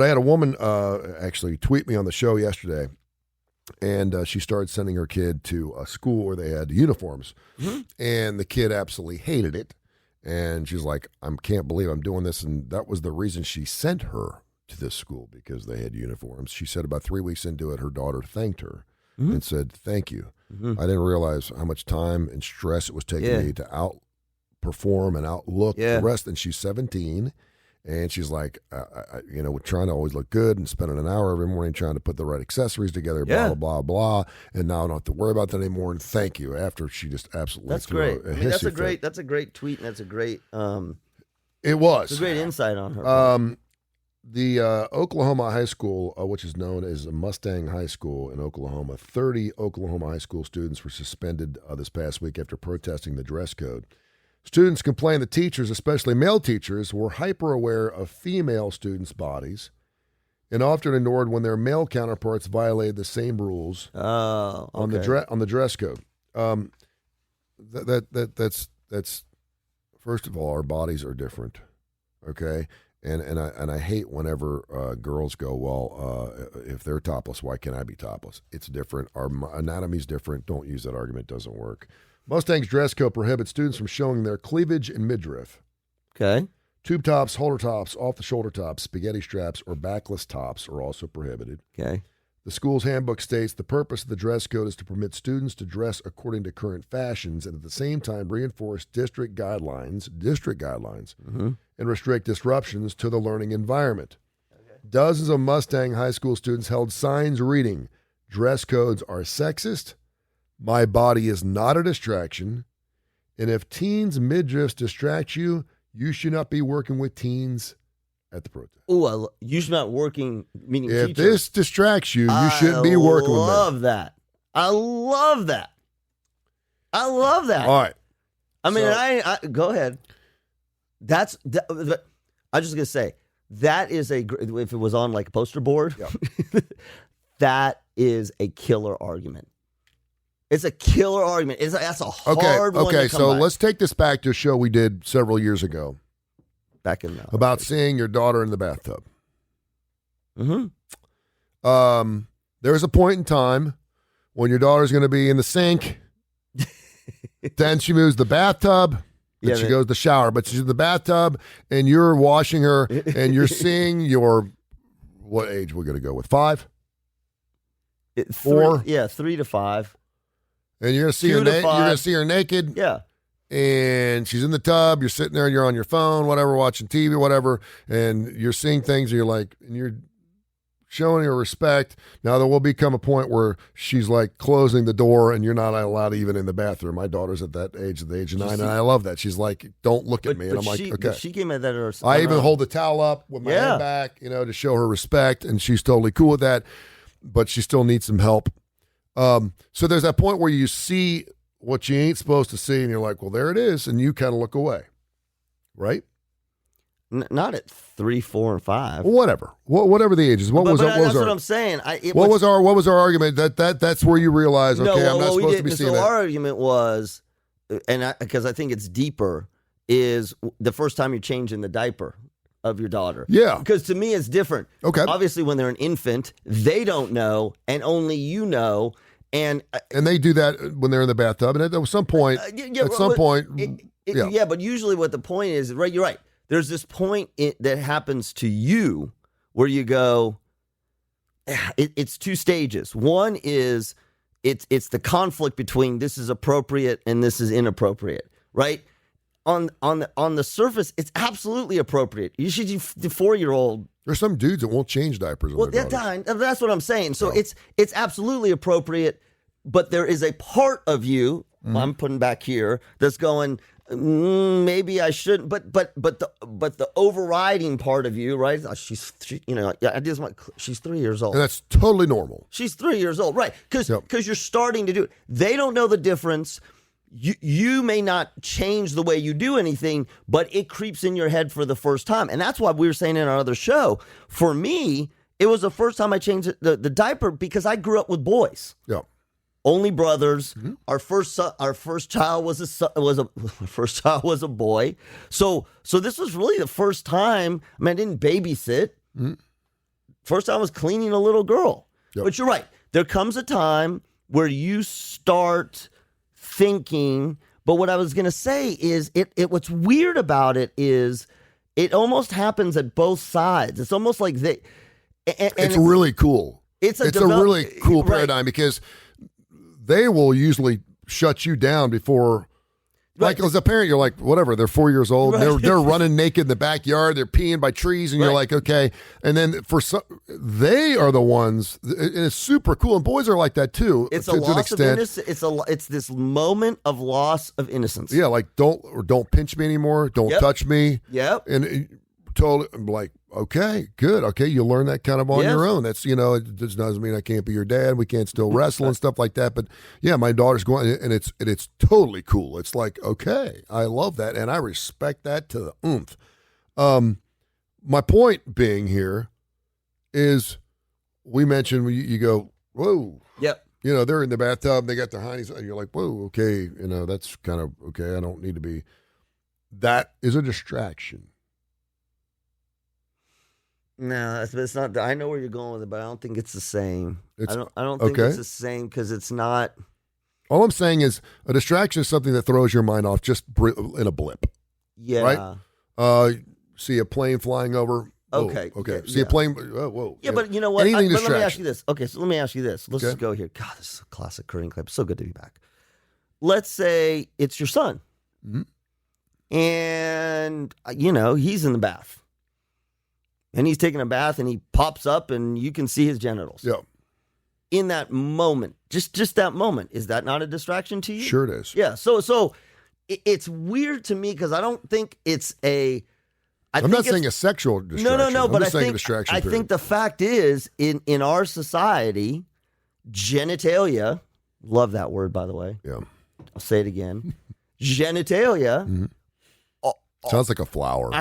I had a woman actually tweet me on the show yesterday, and she started sending her kid to a school where they had uniforms, and the kid absolutely hated it. And she's like, I can't believe I'm doing this. And that was the reason she sent her to this school, because they had uniforms. She said about 3 weeks into it, her daughter thanked her and said, thank you. I didn't realize how much time and stress it was taking me to outperform and outlook the rest. And she's 17. And she's like, we're trying to always look good and spending an hour every morning trying to put the right accessories together, blah, blah, blah, blah. And now I don't have to worry about that anymore. And thank you. After she just absolutely that's great. That's a great tweet, and that's a great it was. It's a great insight on her. The Oklahoma high school, which is known as Mustang High School in Oklahoma, 30 Oklahoma high school students were suspended this past week after protesting the dress code. Students complained that teachers, especially male teachers, were hyper-aware of female students' bodies and often ignored when their male counterparts violated the same rules on the dress code. That's first of all, our bodies are different, okay? And I hate whenever girls go, well, if they're topless, why can't I be topless? It's different. Our anatomy's different. Don't use that argument. It doesn't work. Mustang's dress code prohibits students from showing their cleavage and midriff. Okay. Tube tops, halter tops, off-the-shoulder tops, spaghetti straps, or backless tops are also prohibited. Okay. The school's handbook states the purpose of the dress code is to permit students to dress according to current fashions and at the same time reinforce district guidelines, and restrict disruptions to the learning environment. Okay. Dozens of Mustang high school students held signs reading, dress codes are sexist, my body is not a distraction, and if teens' midriffs distract you, you should not be working with teens at the protest. Oh, you should not working, meaning if teachers. This distracts you, you shouldn't be working with men. I love that. I love that. All right. I mean, I go ahead. I'm just going to say, that is if it was on like a poster board, that is a killer argument. It's a killer argument. That's a hard one to come so by. Let's take this back to a show we did several years ago. Back in about seeing your daughter in the bathtub. There's a point in time when your daughter's going to be in the sink. Then she moves the bathtub. Then she goes to the shower. But she's in the bathtub, and you're washing her, and you're seeing your, what age we're going to go with? 5? 4? 3 to 5. And you're going to see her naked. Yeah. And she's in the tub, you're sitting there and you're on your phone, whatever, watching TV, whatever, and you're seeing things and you're like, and you're showing her respect. Now there will become a point where she's like closing the door and you're not allowed even in the bathroom. My daughter's at that age, at the age of 9, and I love that. She's like, don't look at me. And I'm like, okay. She came at that herself. I even hold the towel up with my hand back, to show her respect, and she's totally cool with that, but she still needs some help. So there's that point where you see what you ain't supposed to see, and you're like, well, there it is, and you kind of look away, right? Not at 3, 4, and 5. Well, whatever. Whatever the age is. What was what I'm saying. What was our argument? That's where you realize, okay, I'm not supposed to be seeing that. So our argument was, because I think it's deeper, is the first time you're changing the diaper of your daughter. Yeah. Because to me, it's different. Okay. Obviously, when they're an infant, they don't know, and only you know. And they do that when they're in the bathtub, and at some point, but usually what the point is, right? You're right. There's this point that happens to you where you go. It's 2 stages. One is it's the conflict between this is appropriate and this is inappropriate, right? On the surface, it's absolutely appropriate. You should, the 4-year-old. There's some dudes that won't change diapers. Well, that's what I'm saying. So it's absolutely appropriate, but there is a part of you, I'm putting back here, that's going, maybe I shouldn't. But the overriding part of you, right? She's 3 years old, and that's totally normal. She's 3 years old, right? Because you're starting to do it. They don't know the difference. You may not change the way you do anything, but it creeps in your head for the first time. And that's why we were saying in our other show, for me, it was the first time I changed the diaper because I grew up with boys. Yeah. Only brothers. Mm-hmm. Our first child was a boy. So this was really the first time. I mean, I didn't babysit. Mm-hmm. First time was cleaning a little girl. Yep. But you're right. There comes a time where you start thinking. But what I was going to say is, what's weird about it is, it almost happens at both sides. It's almost like they. It's really cool. It's a really cool paradigm because they will usually shut you down before. Like as a parent, you're like, whatever. They're 4 years old. Right. They're running naked in the backyard. They're peeing by trees, and you're like, okay. And then they are the ones, and it's super cool. And boys are like that too. It's to a an loss of extent. innocence. It's this moment of loss of innocence. Yeah, like don't pinch me anymore. Don't touch me. Yep. And totally, I'm like, okay, good. Okay, you learn that kind of on your own. That's, it doesn't mean I can't be your dad. We can't still wrestle and stuff like that. But yeah, my daughter's going, and it's totally cool. It's like, okay, I love that, and I respect that to the oomph. My point being here is, we mentioned you go, whoa. Yep. They're in the bathtub, they got their heinies, and you're like, whoa, okay, that's kind of okay. I don't need to be. That is a distraction. No, it's not. I know where you're going with it, but I don't think it's the same. I don't think it's the same because it's not. All I'm saying is a distraction is something that throws your mind off just in a blip. Yeah. Right? See a plane flying over. Okay. Okay. Yeah, See a plane. Oh, whoa. Yeah, but you know what? Anything But let me ask you this. Okay, so let me ask you this. Let's Okay. just go here. God, this is a classic Kurre and Klapow. So good to be back. Let's say it's your son. Mm-hmm. And, he's in the bath. And he's taking a bath and he pops up and you can see his genitals. Yeah. In that moment, just that moment, is that not a distraction to you? Sure it is. Yeah. So it's weird to me because I don't think it's a. I'm not saying a sexual distraction. No. But I think the fact is, in our society, genitalia. Love that word, by the way. Yeah. I'll say it again. Genitalia. Mm-hmm. Sounds like a flower.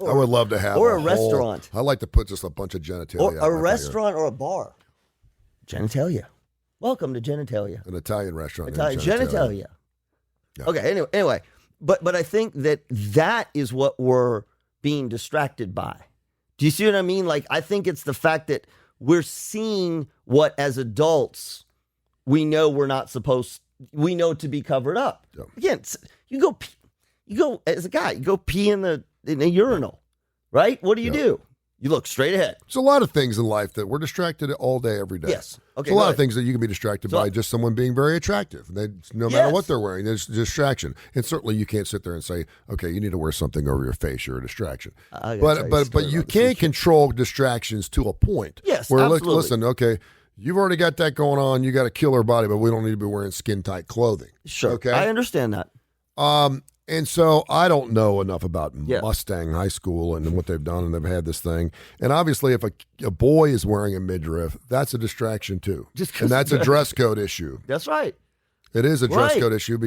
I would love to have a restaurant. I like to put just a bunch of genitalia. Or a restaurant or a bar. Genitalia. Welcome to Genitalia. An Italian restaurant. Genitalia. Yeah. Okay, anyway. But I think that is what we're being distracted by. Do you see what I mean? Like, I think it's the fact that we're seeing what as adults we know we know to be covered up. Yeah. Again, you go as a guy, you go pee in a urinal, right? What do you do? You look straight ahead. There's a lot of things in life that we're distracted all day, every day. Yes. Okay. There's a lot of things that you can be distracted by just someone being very attractive. No matter what they're wearing, there's distraction. And certainly you can't sit there and say, okay, you need to wear something over your face. You're a distraction. But you can control distractions to a point. Yes, where absolutely. Listen, okay, you've already got that going on. You got a killer body, but we don't need to be wearing skin-tight clothing. Sure. Okay? I understand that. And so I don't know enough about Mustang High School and what they've done, and they've had this thing. And obviously, if a boy is wearing a midriff, that's a distraction too. And that's a dress code issue. That's right. It is a dress code issue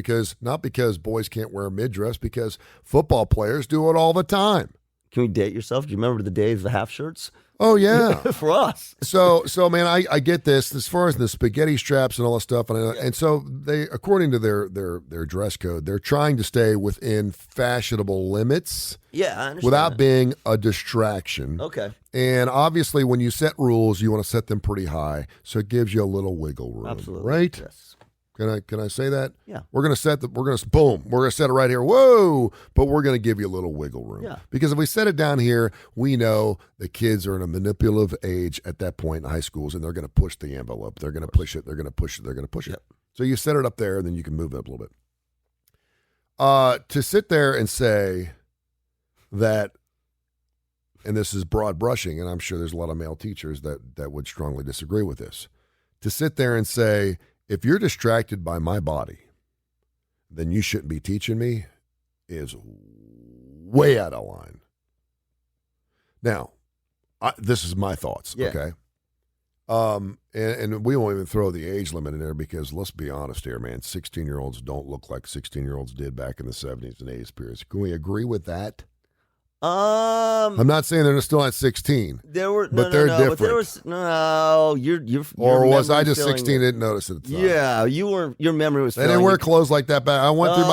not because boys can't wear midriffs, because football players do it all the time. Can we date yourself? Do you remember the days of the half shirts? Oh, yeah. For us. So man, I get this as far as the spaghetti straps and all that stuff. And so they, according to their dress code, they're trying to stay within fashionable limits. Yeah, I understand. Without being a distraction. Okay. And obviously, when you set rules, you want to set them pretty high. So it gives you a little wiggle room. Absolutely. Right? Yes. Can I say that? Yeah. We're going to set it right here. Whoa. But we're going to give you a little wiggle room. Yeah. Because if we set it down here, we know the kids are in a manipulative age at that point in high schools, and they're going to push the envelope. They're going to push it. They're going to push it. They're going to push it. So you set it up there, and then you can move it up a little bit. To sit there and say that, and this is broad brushing, and I'm sure there's a lot of male teachers that would strongly disagree with this, to sit there and say, if you're distracted by my body, then you shouldn't be teaching me, is way out of line. Now, this is my thoughts, okay? And we won't even throw the age limit in there because let's be honest here, man. 16-year-olds don't look like 16-year-olds did back in the 70s and 80s periods. Can we agree with that? I'm not saying they're still at 16. There were but they're different. But there was you're or was I just filling 16? Didn't notice it. At the time. Yeah, you were. Your memory was. They didn't wear clothes like that back. I went through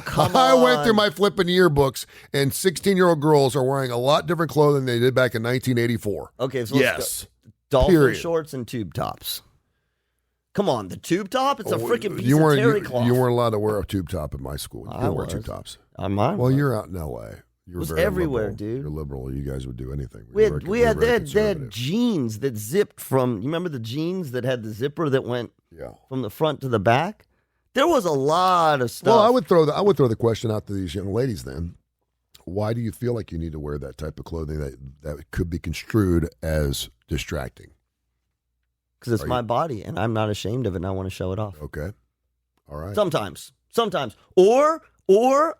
come went through my flipping yearbooks, and 16-year-old girls are wearing a lot different clothing than they did back in 1984. Okay, so yes, dolphin period. shorts and tube tops. Come on, the tube top? It's a freaking piece you of weren't, terry cloth. You weren't allowed to wear a tube top in my school. You couldn't wear tube tops. Well, you're out in L.A. You're was very everywhere, liberal. dude. You're liberal. You guys would do anything. They had jeans that zipped from. You remember the jeans that had the zipper that went from the front to the back? There was a lot of stuff. Well, I would throw the question out to these young ladies then. Why do you feel like you need to wear that type of clothing that could be construed as distracting? Because it's my body, and I'm not ashamed of it, and I want to show it off. Okay. All right. Sometimes. Or,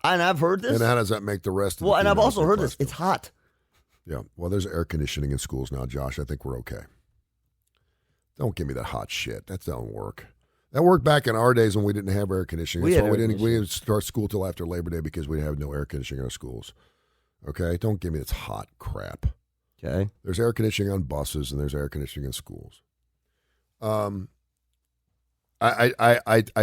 and I've heard this. And how does that make the rest of Well, the and I've females also heard this. It's hot. Yeah. Well, there's air conditioning in schools now, Josh. I think we're okay. Don't give me that hot shit. That don't work. That worked back in our days when we didn't have air conditioning. We didn't start school till after Labor Day because we have no air conditioning in our schools. Okay? Don't give me this hot crap. Okay. There's air conditioning on buses and there's air conditioning in schools. I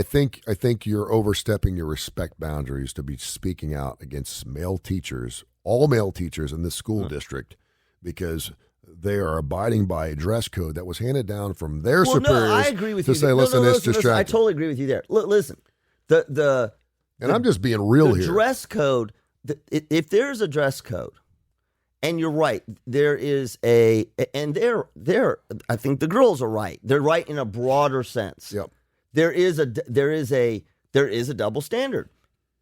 think you're overstepping your respect boundaries to be speaking out against male teachers, all male teachers in this school district, because they are abiding by a dress code that was handed down from their superiors. No, I agree with to you. Say, listen, it's distracting. I totally agree with you there. Listen, I'm just being real here. The dress code. If there's a dress code, and you're right, there is I think the girls are right. They're right in a broader sense. Yep. There is a double standard.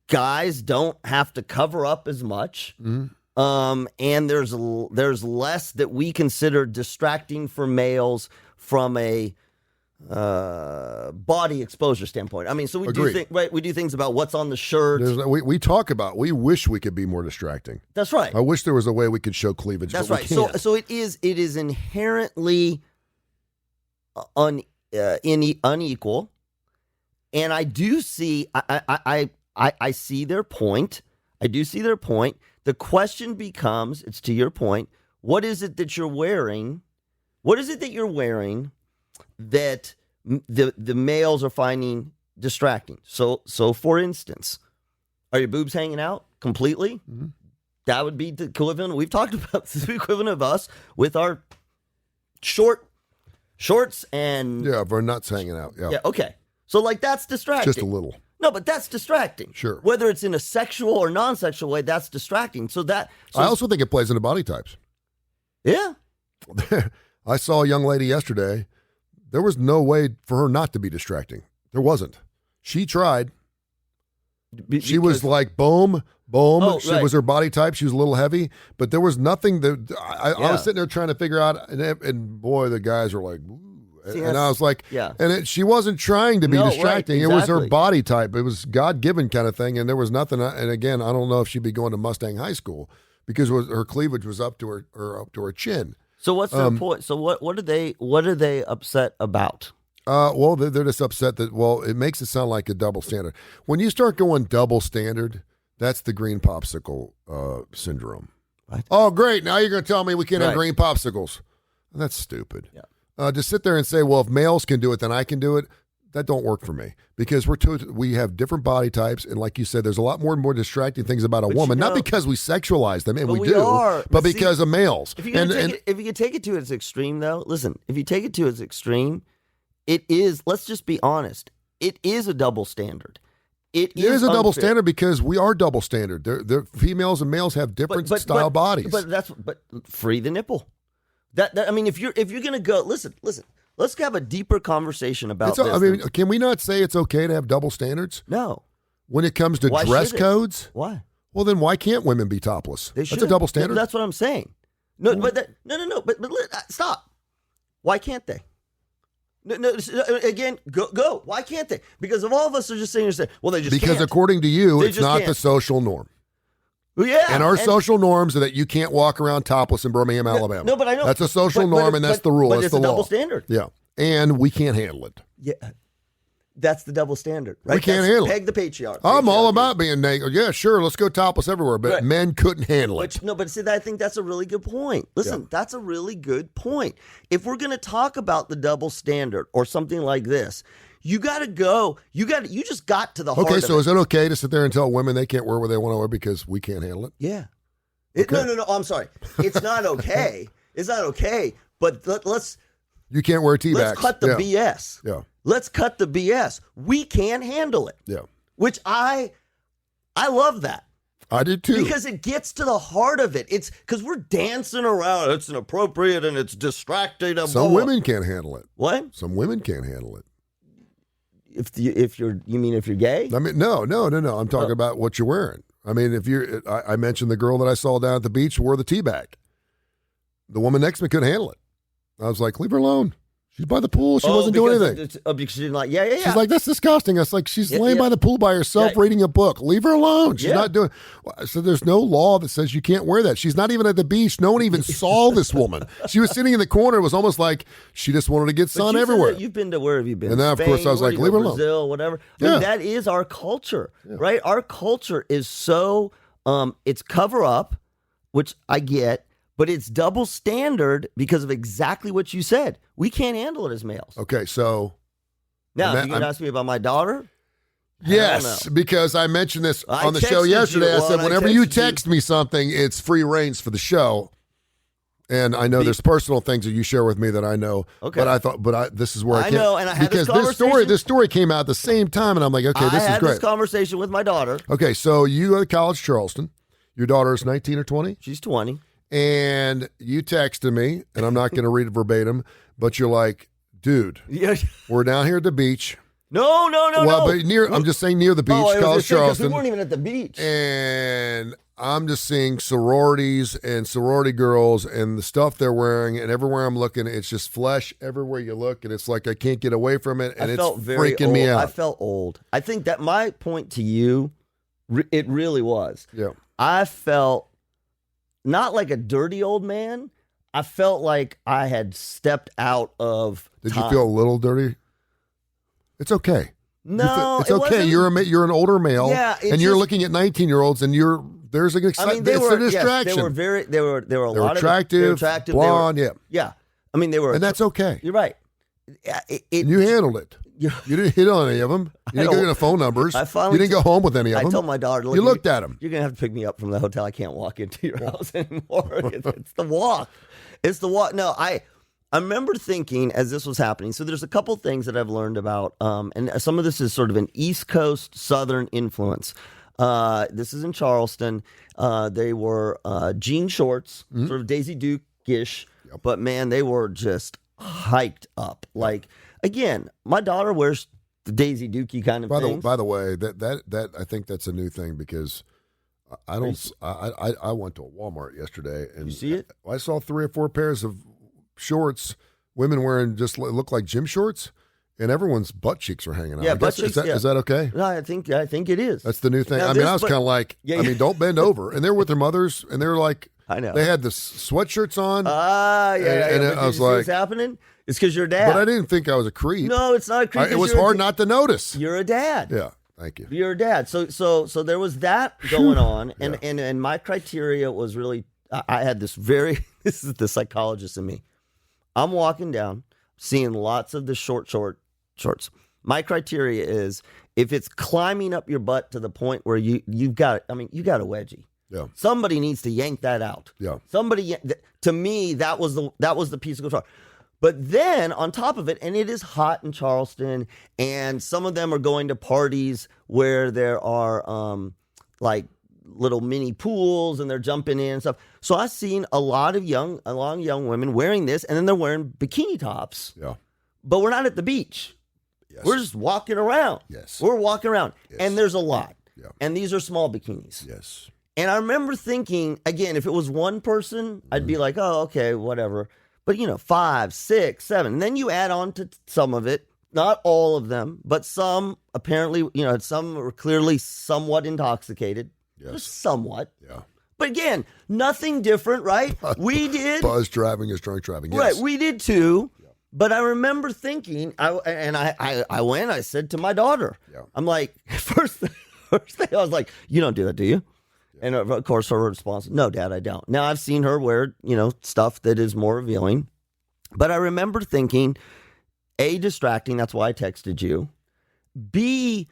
Guys don't have to cover up as much. Mm-hmm. And there's less that we consider distracting for males from a body exposure standpoint. I mean, so we do things about what's on the shirt. We wish we could be more distracting. That's right. I wish there was a way we could show cleavage. That's but right. We can't. So it is inherently unequal. And I do see, I see their point. I do see their point. The question becomes, it's to your point, what is it that you're wearing? What is it that you're wearing that the males are finding distracting? So for instance, are your boobs hanging out completely? Mm-hmm. That would be the equivalent. We've talked about the equivalent of us with our shorts and if our nuts hanging out. Yeah. Okay. So, that's distracting. Just a little. No, but that's distracting. Sure. Whether it's in a sexual or non-sexual way, that's distracting. I also think it plays into body types. Yeah. I saw a young lady yesterday. There was no way for her not to be distracting. There wasn't. She tried. She was like, boom, boom. It was her body type. She was a little heavy. But there was nothing that I was sitting there trying to figure out. And boy, the guys were like, ooh. And I was like, she wasn't trying to be distracting. Right, exactly. It was her body type. It was God-given kind of thing. And there was nothing. And again, I don't know if she'd be going to Mustang High School because her cleavage was up to her chin. So what's their point? So what are they upset about? Well, they're just upset that, it makes it sound like a double standard. When you start going double standard, that's the green popsicle syndrome. Right. Oh, great. Now you're going to tell me we can't have green popsicles. That's stupid. Yeah. To sit there and say, well, if males can do it, then I can do it, that don't work for me because we have different body types. And like you said, there's a lot more and more distracting things about a woman, not because we sexualize them, and we do, but because of males. If you can take it to its extreme, though, listen, if you take it to its extreme, it is, let's just be honest, it is a double standard. It is a double standard because we are double standard. They're females and males have different style bodies. But free the nipple. I mean, if you're gonna go, listen. Let's have a deeper conversation about this. I mean, can we not say it's okay to have double standards? No. When it comes to dress codes, why? Well, then why can't women be topless? That's a double standard. That's what I'm saying. No, but stop. Why can't they? No, again, go. Why can't they? Because if all of us are just sitting here saying, well, they just because can't. According to you, it's not the social norm. Well, yeah, and our social norms are that you can't walk around topless in Birmingham, Alabama. No, but I know that's a social norm, and that's the rule. But that's it's the a law. double standard. Yeah, and we can't handle it. Yeah, That's the double standard, right? We can't handle it. Peg the patriarchy. I'm all about being naked. Yeah, sure, let's go topless everywhere. But Right. men couldn't handle it. But see, I think that's a really good point. Listen, that's a really good point. If we're going to talk about the double standard or something like this, you got to go. You just got to the heart Okay, of so it. is it okay to sit there and tell women they can't wear what they want to wear because we can't handle it? Yeah. Okay. No. I'm sorry. It's not okay. It's not okay. But let's You can't wear tea bags. cut the BS. Yeah. Let's cut the BS. We can't handle it. Yeah. Which I love that. I did too. Because it gets to the heart of it. It's because we're dancing around. It's inappropriate and it's distracting. Some women can't handle it. What? Some women can't handle it. If you're gay? I mean, no. I'm talking about what you're wearing. I mean, I mentioned the girl that I saw down at the beach wore the tea bag. The woman next to me couldn't handle it. I was like, leave her alone. She's by the pool. She wasn't doing anything. Because she didn't like. Yeah. She's like, that's disgusting. I was like, she's laying by the pool by herself reading a book. Leave her alone. She's not doing. So there's no law that says you can't wear that. She's not even at the beach. No one even saw this woman. She was sitting in the corner. It was almost like she just wanted to get sun everywhere. You've been to where have you been? And then, of course, I was like, leave her alone. Brazil, whatever. I mean, that is our culture, right? Our culture is so it's cover up, which I get. But it's double standard because of exactly what you said. We can't handle it as males. Okay, so now if you can ask me about my daughter. Yes, because I mentioned this on the show yesterday. I said, whenever you text me something, it's free reigns for the show. And I know there's personal things that you share with me that I know. Okay. But I thought, this is where I know, and I had because this story came out at the same time, and I'm like, okay, this is great. I had this conversation with my daughter. Okay, so you go to college, Charleston. Your daughter is 19 or 20? She's 20. And you texted me, and I'm not going to read it verbatim, but you're like, dude, we're down here at the beach. No. Well, but I'm just saying near the beach, college, Charleston. We weren't even at the beach. And I'm just seeing sororities and sorority girls and the stuff they're wearing, and everywhere I'm looking, it's just flesh everywhere you look, and it's like I can't get away from it, and it's freaking me out. I felt old. I think that my point to you, it really was. Yeah. I felt not like a dirty old man. I felt like I had stepped out of Did time. you feel a little dirty? It's okay. No, it's okay. You're an older male, and you're looking at 19-year-olds, and there's an excitement. It's a distraction. Yes, they were a lot attractive, blonde, yeah. I mean, they were, and that's okay. You're right. And you handled it. You didn't hit on any of them. You didn't go get phone numbers. You didn't go home with any of them. I told my daughter, you looked at them. You're going to have to pick me up from the hotel. I can't walk into your house anymore. It's the walk. It's the walk. No, I remember thinking as this was happening. So there's a couple things that I've learned about, and some of this is sort of an East Coast Southern influence. This is in Charleston. They were jean shorts, sort of Daisy Duke-ish, but man, they were just hiked up. Like, again, my daughter wears the Daisy Dukey kind of thing. By the way, that I think that's a new thing because I went to a Walmart yesterday and you see it? I saw 3 or 4 pairs of shorts, women wearing just look like gym shorts, and everyone's butt cheeks are hanging out. Yeah, butt cheeks. Is that okay? No, I think it is. That's the new thing. Now, I was kind of like, don't bend over. And they're with their mothers, and they're like, I know. They had the sweatshirts on. And I was like, what's happening? It's because you're a dad. But I didn't think I was a creep. No, it's not a creep. It was hard not to notice. You're a dad. Yeah, thank you. You're a dad. So there was that going on, and my criteria was really, I had this this is the psychologist in me. I'm walking down, seeing lots of the shorts. My criteria is if it's climbing up your butt to the point where you've got a wedgie. Yeah. Somebody needs to yank that out. Yeah. To me, that was the piece of guitar. But then on top of it, and it is hot in Charleston, and some of them are going to parties where there are like little mini pools and they're jumping in and stuff. So I've seen a lot of young women wearing this, and then they're wearing bikini tops. Yeah. But we're not at the beach. Yes. We're just walking around. Yes. We're walking around. Yes. And there's a lot. Yeah. And these are small bikinis. Yes. And I remember thinking, again, if it was one person, I'd be like, oh, okay, whatever. But, 5, 6, 7. And then you add on to some of it, not all of them, but some apparently, some were clearly somewhat intoxicated. Yes. Just somewhat. Yeah. But again, nothing different, right? We did. Buzz driving is drunk driving. Yes. Right. We did too. Yeah. But I remember thinking, I went, I said to my daughter, I'm like, first thing I was like, you don't do that, do you? And of course her response, no, Dad, I don't. Now I've seen her wear, stuff that is more revealing. But I remember thinking, A, distracting, that's why I texted you. B,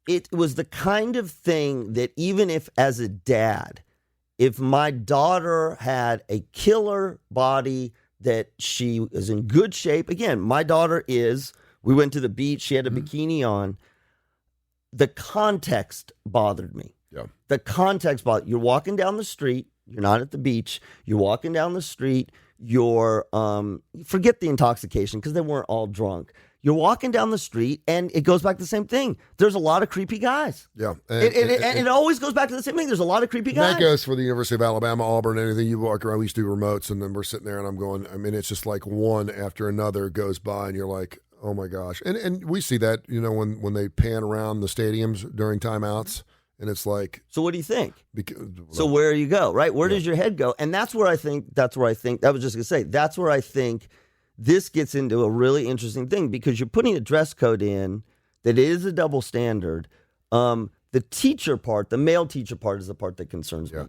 it was the kind of thing that even if as a dad, if my daughter had a killer body, that she is in good shape. Again, my daughter we went to the beach, she had a bikini on. The context bothered me. Yeah. The context bothered. You're walking down the street, you're not at the beach, you're walking down the street, you're, forget the intoxication because they weren't all drunk. You're walking down the street, and it goes back to the same thing. There's a lot of creepy guys. Yeah. And it always goes back to the same thing. There's a lot of creepy guys. That goes for the University of Alabama, Auburn, anything. You walk around, we used to do remotes, and then we're sitting there, and I'm going, it's just like one after another goes by, and you're like, oh, my gosh. And we see that, when they pan around the stadiums during timeouts, and it's like. So what do you think? So where you go, right? Where does your head go? And that's where I think, I was just going to say, that's where I think this gets into a really interesting thing, because you're putting a dress code in that is a double standard. The teacher part, the male teacher part, is the part that concerns me.